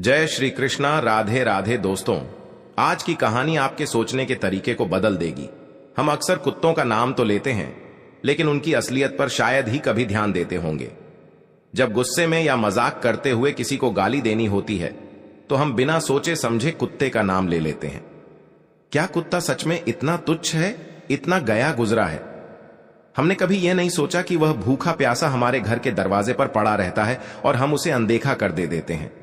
जय श्री कृष्णा। राधे राधे दोस्तों, आज की कहानी आपके सोचने के तरीके को बदल देगी। हम अक्सर कुत्तों का नाम तो लेते हैं, लेकिन उनकी असलियत पर शायद ही कभी ध्यान देते होंगे। जब गुस्से में या मजाक करते हुए किसी को गाली देनी होती है तो हम बिना सोचे समझे कुत्ते का नाम ले लेते हैं। क्या कुत्ता सच में इतना तुच्छ है, इतना गया गुजरा है? हमने कभी यह नहीं सोचा कि वह भूखा प्यासा हमारे घर के दरवाजे पर पड़ा रहता है और हम उसे अनदेखा कर देते हैं।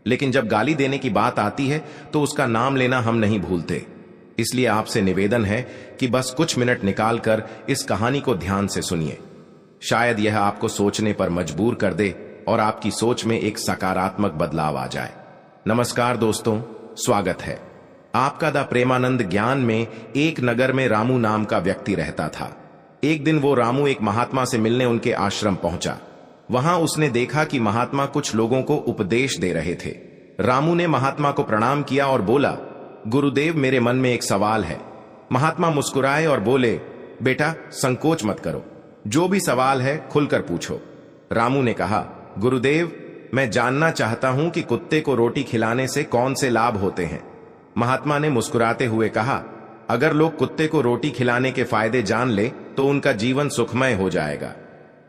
लेकिन जब गाली देने की बात आती है तो उसका नाम लेना हम नहीं भूलते। इसलिए आपसे निवेदन है कि बस कुछ मिनट निकालकर इस कहानी को ध्यान से सुनिए। शायद यह आपको सोचने पर मजबूर कर दे और आपकी सोच में एक सकारात्मक बदलाव आ जाए। नमस्कार दोस्तों, स्वागत है आपका द प्रेमानंद ज्ञान में। एक नगर में रामू नाम का व्यक्ति रहता था। एक दिन वो रामू एक महात्मा से मिलने उनके आश्रम पहुंचा। वहां उसने देखा कि महात्मा कुछ लोगों को उपदेश दे रहे थे। रामू ने महात्मा को प्रणाम किया और बोला, गुरुदेव, मेरे मन में एक सवाल है। महात्मा मुस्कुराए और बोले, बेटा संकोच मत करो, जो भी सवाल है खुलकर पूछो। रामू ने कहा, गुरुदेव, मैं जानना चाहता हूं कि कुत्ते को रोटी खिलाने से कौन से लाभ होते हैं। महात्मा ने मुस्कुराते हुए कहा, अगर लोग कुत्ते को रोटी खिलाने के फायदे जान ले तो उनका जीवन सुखमय हो जाएगा।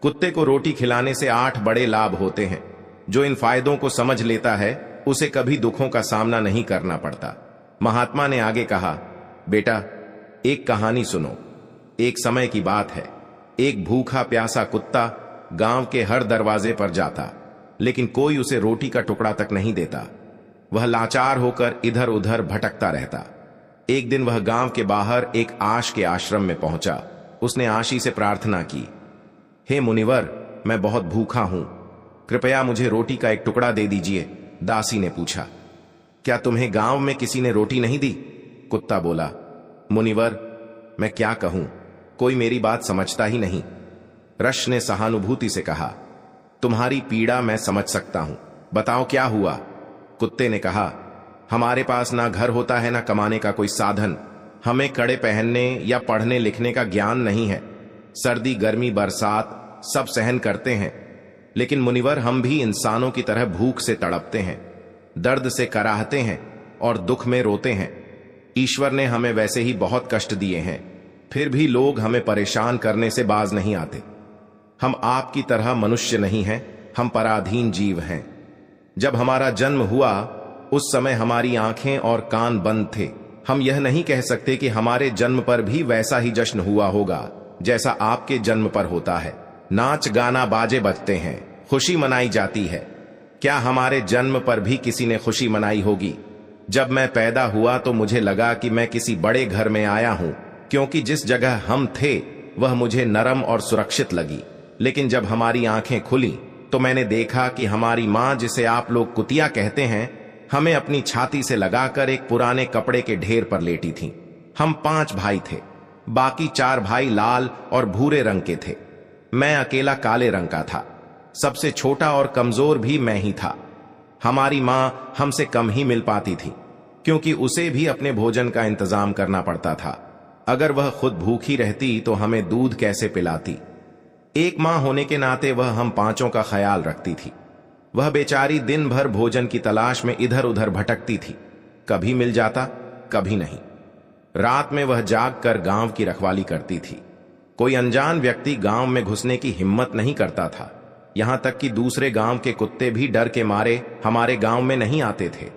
कुत्ते को रोटी खिलाने से 8 बड़े लाभ होते हैं। जो इन फायदों को समझ लेता है उसे कभी दुखों का सामना नहीं करना पड़ता। महात्मा ने आगे कहा, बेटा एक कहानी सुनो। एक समय की बात है, एक भूखा प्यासा कुत्ता गांव के हर दरवाजे पर जाता, लेकिन कोई उसे रोटी का टुकड़ा तक नहीं देता। वह लाचार होकर इधर उधर भटकता रहता। एक दिन वह गांव के बाहर एक आश के आश्रम में पहुंचा। उसने आशी से प्रार्थना की, हे मुनिवर, मैं बहुत भूखा हूं, कृपया मुझे रोटी का एक टुकड़ा दे दीजिए। दासी ने पूछा, क्या तुम्हें गांव में किसी ने रोटी नहीं दी? कुत्ता बोला, मुनिवर, मैं क्या कहूं, कोई मेरी बात समझता ही नहीं। रश ने सहानुभूति से कहा, तुम्हारी पीड़ा मैं समझ सकता हूं, बताओ क्या हुआ? कुत्ते ने कहा, हमारे पास ना घर होता है ना कमाने का कोई साधन। हमें कड़े पहनने या पढ़ने लिखने का ज्ञान नहीं है। सर्दी गर्मी बरसात सब सहन करते हैं, लेकिन मुनिवर हम भी इंसानों की तरह भूख से तड़पते हैं, दर्द से कराहते हैं और दुख में रोते हैं। ईश्वर ने हमें वैसे ही बहुत कष्ट दिए हैं, फिर भी लोग हमें परेशान करने से बाज नहीं आते। हम आपकी तरह मनुष्य नहीं हैं, हम पराधीन जीव हैं। जब हमारा जन्म हुआ उस समय हमारी आंखें और कान बंद थे। हम यह नहीं कह सकते कि हमारे जन्म पर भी वैसा ही जश्न हुआ होगा जैसा आपके जन्म पर होता है। नाच गाना बाजे बजते हैं, खुशी मनाई जाती है। क्या हमारे जन्म पर भी किसी ने खुशी मनाई होगी? जब मैं पैदा हुआ तो मुझे लगा कि मैं किसी बड़े घर में आया हूं, क्योंकि जिस जगह हम थे वह मुझे नरम और सुरक्षित लगी। लेकिन जब हमारी आंखें खुली तो मैंने देखा कि हमारी मां, जिसे आप लोग कुतिया कहते हैं, हमें अपनी छाती से लगाकर एक पुराने कपड़े के ढेर पर लेटी थी। हम 5 भाई थे, बाकी 4 भाई लाल और भूरे रंग के थे। मैं अकेला काले रंग का था। सबसे छोटा और कमजोर भी मैं ही था। हमारी मां हमसे कम ही मिल पाती थी, क्योंकि उसे भी अपने भोजन का इंतजाम करना पड़ता था। अगर वह खुद भूखी रहती तो हमें दूध कैसे पिलाती? एक मां होने के नाते वह हम 5 का ख्याल रखती थी। वह बेचारी दिन भर भोजन की तलाश में इधर उधर भटकती थी, कभी मिल जाता कभी नहीं। रात में वह जाग कर गांव की रखवाली करती थी। कोई अनजान व्यक्ति गांव में घुसने की हिम्मत नहीं करता था। यहां तक कि दूसरे गांव के कुत्ते भी डर के मारे हमारे गांव में नहीं आते थे।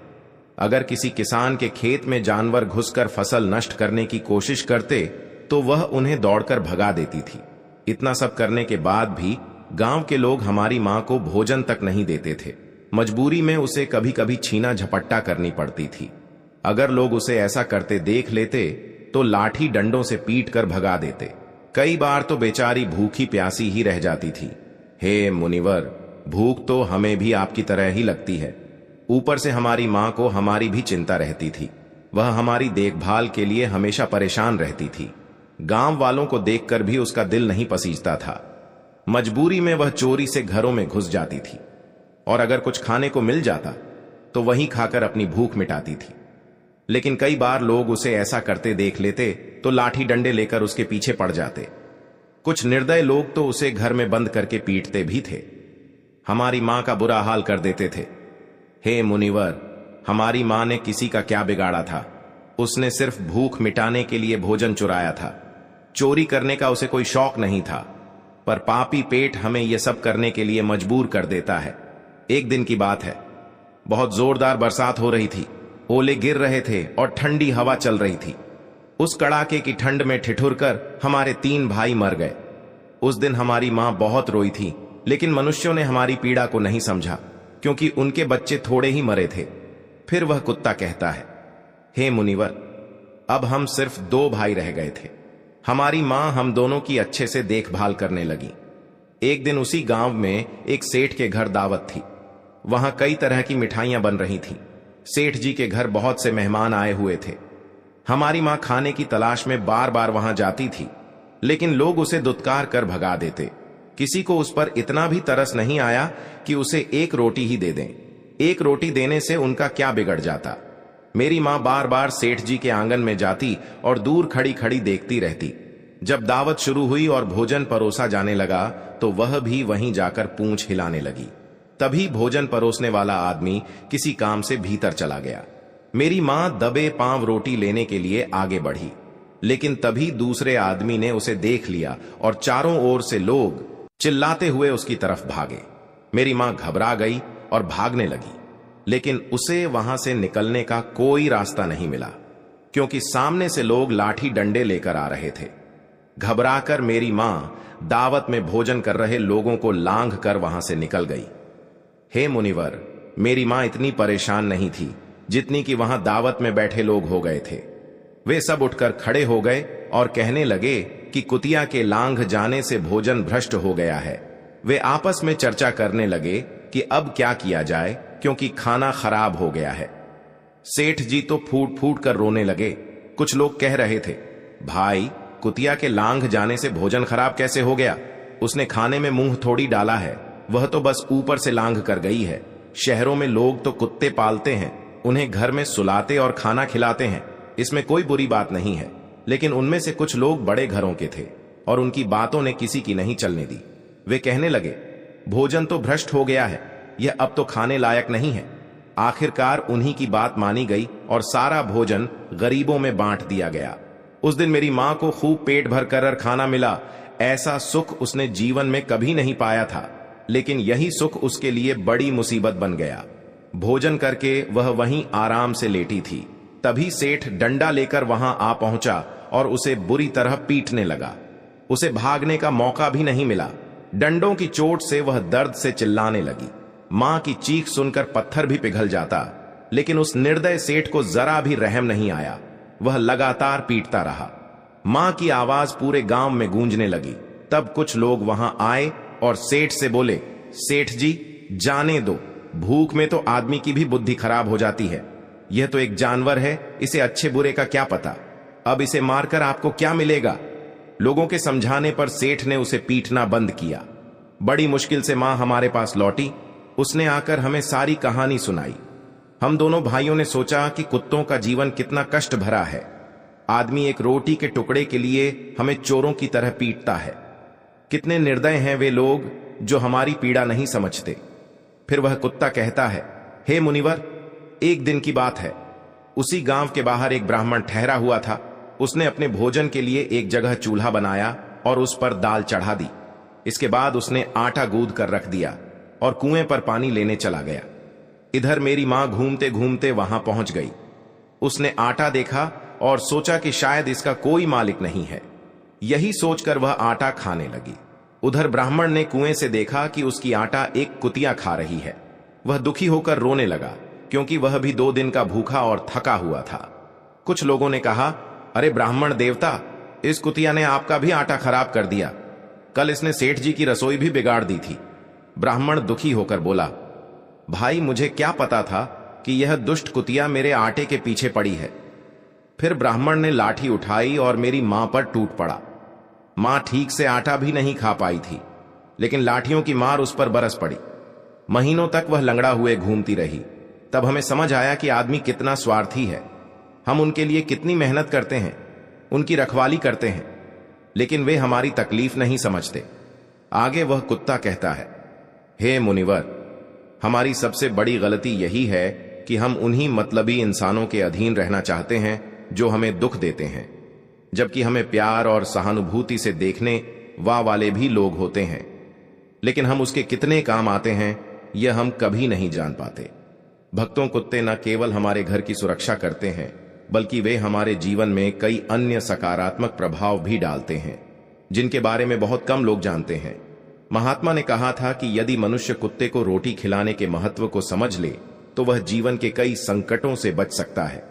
अगर किसी किसान के खेत में जानवर घुसकर फसल नष्ट करने की कोशिश करते तो वह उन्हें दौड़कर भगा देती थी। इतना सब करने के बाद भी गांव के लोग हमारी मां को भोजन तक नहीं देते थे। मजबूरी में उसे कभी कभी छीना झपट्टा करनी पड़ती थी। अगर लोग उसे ऐसा करते देख लेते तो लाठी डंडों से पीट कर भगा देते। कई बार तो बेचारी भूखी प्यासी ही रह जाती थी। हे मुनिवर, भूख तो हमें भी आपकी तरह ही लगती है। ऊपर से हमारी मां को हमारी भी चिंता रहती थी। वह हमारी देखभाल के लिए हमेशा परेशान रहती थी। गांव वालों को देखकर भी उसका दिल नहीं पसीजता था। मजबूरी में वह चोरी से घरों में घुस जाती थी और अगर कुछ खाने को मिल जाता तो वहीं खाकर अपनी भूख मिटाती थी। लेकिन कई बार लोग उसे ऐसा करते देख लेते तो लाठी डंडे लेकर उसके पीछे पड़ जाते। कुछ निर्दय लोग तो उसे घर में बंद करके पीटते भी थे। हमारी मां का बुरा हाल कर देते थे। हे मुनिवर, हमारी मां ने किसी का क्या बिगाड़ा था। उसने सिर्फ भूख मिटाने के लिए भोजन चुराया था। चोरी करने का उसे कोई शौक नहीं था, पर पापी पेट हमें यह सब करने के लिए मजबूर कर देता है। एक दिन की बात है, बहुत जोरदार बरसात हो रही थी। ओले गिर रहे थे और ठंडी हवा चल रही थी। उस कड़ाके की ठंड में ठिठुर कर हमारे 3 भाई मर गए। उस दिन हमारी मां बहुत रोई थी, लेकिन मनुष्यों ने हमारी पीड़ा को नहीं समझा, क्योंकि उनके बच्चे थोड़े ही मरे थे। फिर वह कुत्ता कहता है, हे मुनिवर, अब हम सिर्फ 2 भाई रह गए थे। हमारी मां हम दोनों की अच्छे से देखभाल करने लगी। एक दिन उसी गांव में एक सेठ के घर दावत थी। वहां कई तरह की मिठाइयां बन रही थीं। सेठ जी के घर बहुत से मेहमान आए हुए थे। हमारी मां खाने की तलाश में बार बार वहां जाती थी, लेकिन लोग उसे दुत्कार कर भगा देते। किसी को उस पर इतना भी तरस नहीं आया कि उसे 1 रोटी ही दे दें। 1 रोटी देने से उनका क्या बिगड़ जाता। मेरी मां बार बार सेठ जी के आंगन में जाती और दूर खड़ी खड़ी देखती रहती। जब दावत शुरू हुई और भोजन परोसा जाने लगा, तो वह भी वहीं जाकर पूंछ हिलाने लगी। तभी भोजन परोसने वाला आदमी किसी काम से भीतर चला गया। मेरी मां दबे पांव रोटी लेने के लिए आगे बढ़ी, लेकिन तभी दूसरे आदमी ने उसे देख लिया और चारों ओर से लोग चिल्लाते हुए उसकी तरफ भागे। मेरी मां घबरा गई और भागने लगी, लेकिन उसे वहां से निकलने का कोई रास्ता नहीं मिला, क्योंकि सामने से लोग लाठी डंडे लेकर आ रहे थे। घबराकर मेरी मां दावत में भोजन कर रहे लोगों को लांघ कर वहां से निकल गई। हे मुनिवर, मेरी मां इतनी परेशान नहीं थी जितनी कि वहां दावत में बैठे लोग हो गए थे। वे सब उठकर खड़े हो गए और कहने लगे कि कुतिया के लांघ जाने से भोजन भ्रष्ट हो गया है। वे आपस में चर्चा करने लगे कि अब क्या किया जाए, क्योंकि खाना खराब हो गया है। सेठ जी तो फूट फूट कर रोने लगे। कुछ लोग कह रहे थे, भाई, कुतिया के लांघ जाने से भोजन खराब कैसे हो गया? उसने खाने में मुंह थोड़ी डाला है, वह तो बस ऊपर से लांघ कर गई है। शहरों में लोग तो कुत्ते पालते हैं, उन्हें घर में सुलाते और खाना खिलाते हैं, इसमें कोई बुरी बात नहीं है। लेकिन उनमें से कुछ लोग बड़े घरों के थे और उनकी बातों ने किसी की नहीं चलने दी। वे कहने लगे, भोजन तो भ्रष्ट हो गया है, यह अब तो खाने लायक नहीं है। आखिरकार उन्हीं की बात मानी गई और सारा भोजन गरीबों में बांट दिया गया। उस दिन मेरी मां को खूब पेट भर कर खाना मिला। ऐसा सुख उसने जीवन में कभी नहीं पाया था, लेकिन यही सुख उसके लिए बड़ी मुसीबत बन गया। भोजन करके वह वहीं आराम से लेटी थी। तभी सेठ डंडा लेकर वहां आ पहुंचा और उसे बुरी तरह पीटने लगा। उसे भागने का मौका भी नहीं मिला। डंडों की चोट से वह दर्द से चिल्लाने लगी। मां की चीख सुनकर पत्थर भी पिघल जाता, लेकिन उस निर्दय सेठ को जरा भी रहम नहीं आया। वह लगातार पीटता रहा। मां की आवाज पूरे गांव में गूंजने लगी। तब कुछ लोग वहां आए और सेठ से बोले, सेठ जी, जाने दो, भूख में तो आदमी की भी बुद्धि खराब हो जाती है। यह तो एक जानवर है, इसे अच्छे बुरे का क्या पता। अब इसे मारकर आपको क्या मिलेगा? लोगों के समझाने पर सेठ ने उसे पीटना बंद किया। बड़ी मुश्किल से मां हमारे पास लौटी। उसने आकर हमें सारी कहानी सुनाई। हम दोनों भाइयों ने सोचा कि कुत्तों का जीवन कितना कष्ट भरा है। आदमी एक रोटी के टुकड़े के लिए हमें चोरों की तरह पीटता है। कितने निर्दय हैं वे लोग जो हमारी पीड़ा नहीं समझते। फिर वह कुत्ता कहता है, हे मुनिवर, एक दिन की बात है। उसी गांव के बाहर एक ब्राह्मण ठहरा हुआ था। उसने अपने भोजन के लिए एक जगह चूल्हा बनाया और उस पर दाल चढ़ा दी। इसके बाद उसने आटा गूंद कर रख दिया और कुएं पर पानी लेने चला गया। इधर मेरी मां घूमते घूमते वहां पहुंच गई। उसने आटा देखा और सोचा कि शायद इसका कोई मालिक नहीं है। यही सोचकर वह आटा खाने लगी। उधर ब्राह्मण ने कुएं से देखा कि उसकी आटा एक कुतिया खा रही है। वह दुखी होकर रोने लगा, क्योंकि वह भी 2 दिन का भूखा और थका हुआ था। कुछ लोगों ने कहा, अरे ब्राह्मण देवता, इस कुतिया ने आपका भी आटा खराब कर दिया। कल इसने सेठ जी की रसोई भी बिगाड़ दी थी। ब्राह्मण दुखी होकर बोला, भाई, मुझे क्या पता था कि यह दुष्ट कुतिया मेरे आटे के पीछे पड़ी है। फिर ब्राह्मण ने लाठी उठाई और मेरी मां पर टूट पड़ा। मां ठीक से आटा भी नहीं खा पाई थी, लेकिन लाठियों की मार उस पर बरस पड़ी। महीनों तक वह लंगड़ा हुए घूमती रही। तब हमें समझ आया कि आदमी कितना स्वार्थी है। हम उनके लिए कितनी मेहनत करते हैं, उनकी रखवाली करते हैं, लेकिन वे हमारी तकलीफ नहीं समझते। आगे वह कुत्ता कहता है, हे मुनिवर, हमारी सबसे बड़ी गलती यही है कि हम उन्हीं मतलबी इंसानों के अधीन रहना चाहते हैं जो हमें दुख देते हैं, जबकि हमें प्यार और सहानुभूति से देखने वाले भी लोग होते हैं, लेकिन हम उसके कितने काम आते हैं यह हम कभी नहीं जान पाते। भक्तों कुत्ते न केवल हमारे घर की सुरक्षा करते हैं, बल्कि वे हमारे जीवन में कई अन्य सकारात्मक प्रभाव भी डालते हैं, जिनके बारे में बहुत कम लोग जानते हैं। महात्मा ने कहा था कि यदि मनुष्य कुत्ते को रोटी खिलाने के महत्व को समझ ले तो वह जीवन के कई संकटों से बच सकता है।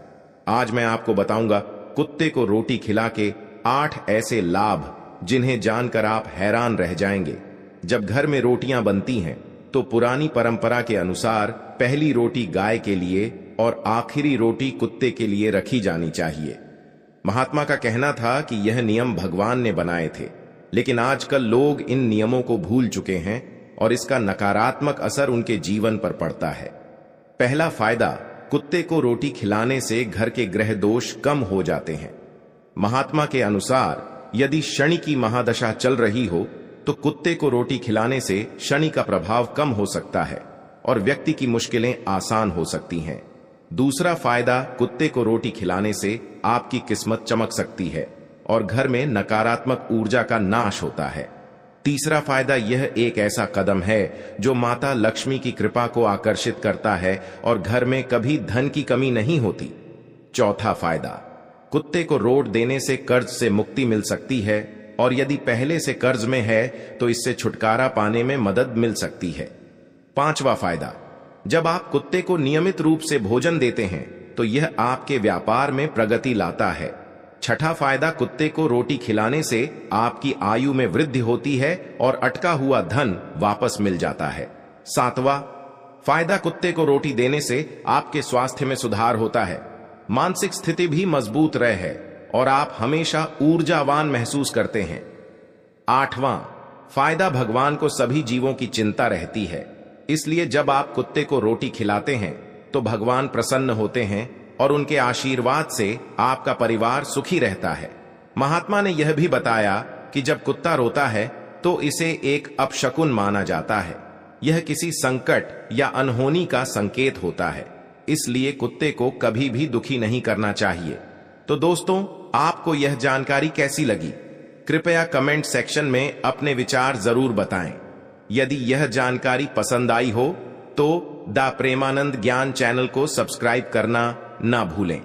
आज मैं आपको बताऊंगा कुत्ते को रोटी खिला के 8 ऐसे लाभ जिन्हें जानकर आप हैरान रह जाएंगे। जब घर में रोटियां बनती हैं तो पुरानी परंपरा के अनुसार पहली रोटी गाय के लिए और आखिरी रोटी कुत्ते के लिए रखी जानी चाहिए। महात्मा का कहना था कि यह नियम भगवान ने बनाए थे, लेकिन आजकल लोग इन नियमों को भूल चुके हैं और इसका नकारात्मक असर उनके जीवन पर पड़ता है। पहला फायदा, कुत्ते को रोटी खिलाने से घर के ग्रह दोष कम हो जाते हैं। महात्मा के अनुसार यदि शनि की महादशा चल रही हो तो कुत्ते को रोटी खिलाने से शनि का प्रभाव कम हो सकता है और व्यक्ति की मुश्किलें आसान हो सकती हैं। दूसरा फायदा, कुत्ते को रोटी खिलाने से आपकी किस्मत चमक सकती है और घर में नकारात्मक ऊर्जा का नाश होता है। तीसरा फायदा, यह एक ऐसा कदम है जो माता लक्ष्मी की कृपा को आकर्षित करता है और घर में कभी धन की कमी नहीं होती। चौथा फायदा, कुत्ते को रोट देने से कर्ज से मुक्ति मिल सकती है और यदि पहले से कर्ज में है तो इससे छुटकारा पाने में मदद मिल सकती है। पांचवा फायदा, जब आप कुत्ते को नियमित रूप से भोजन देते हैं तो यह आपके व्यापार में प्रगति लाता है। छठा फायदा, कुत्ते को रोटी खिलाने से आपकी आयु में वृद्धि होती है और अटका हुआ धन वापस मिल जाता है। सातवां फायदा, कुत्ते को रोटी देने से आपके स्वास्थ्य में सुधार होता है, मानसिक स्थिति भी मजबूत रहे और आप हमेशा ऊर्जावान महसूस करते हैं। आठवां फायदा, भगवान को सभी जीवों की चिंता रहती है, इसलिए जब आप कुत्ते को रोटी खिलाते हैं तो भगवान प्रसन्न होते हैं और उनके आशीर्वाद से आपका परिवार सुखी रहता है। महात्मा ने यह भी बताया कि जब कुत्ता रोता है तो इसे एक अपशकुन माना जाता है। यह किसी संकट या अनहोनी का संकेत होता है, इसलिए कुत्ते को कभी भी दुखी नहीं करना चाहिए। तो दोस्तों, आपको यह जानकारी कैसी लगी? कृपया कमेंट सेक्शन में अपने विचार जरूर बताएं। यदि यह जानकारी पसंद आई हो तो द प्रेमानंद ज्ञान चैनल को सब्सक्राइब करना ना भूलें।